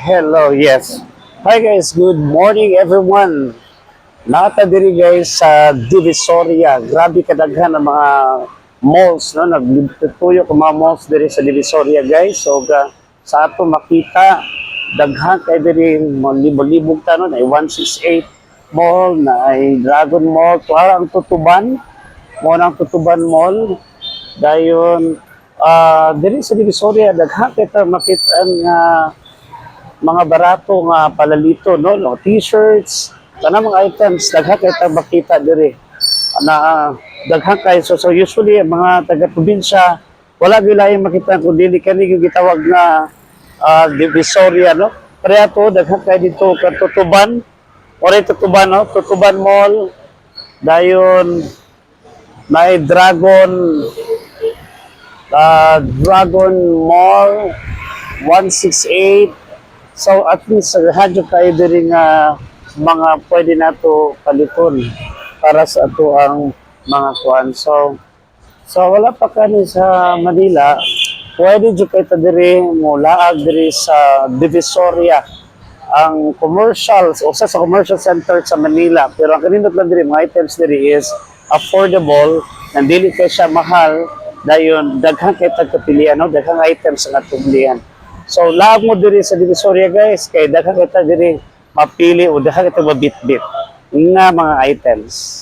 Hello, yes. Hi guys, good morning everyone. Nata diri guys sa Divisoria. Grabe kadaghan ang mga malls, no? Nagtutuyo ko mga malls diri sa Divisoria guys. So sa ato makita, daghan kay diri mga libo-libog tanon ay 168 Mall, na ay Dragon Mall, tuwa ang Tutuban, mo nang Tutuban Mall. Dayon diri sa Divisoria daghan kay ta makita ang mga barato nga palalito no, t-shirts kana mga items daghan kay ta makita diri na daghan kay so usually ang mga taga probinsya wala gilayon makita kun dili kani yung gitawag na Divisoria no, pareha to daghan kay dito Tutuban or Tutuban no, Tutuban Mall. Dayon may Dragon Mall 168. So at least hadyo kayo diri nga mga pwede nato paliton para sa ato ang mga kuan. So wala pa kani sa Manila, pwede jud kay ta diri mo laag diri sa Divisoria, ang commercial o sa commercial center sa Manila. Pero ang kanindot lang diri mga items diri is affordable, nandili kay siya mahal, dayon daghan kay tagpilian no, daghang items nga tublian. So laag mo diri sa Divisoria guys, kay daghan kita diri mapili o daghan kita mabitbit nga mga items.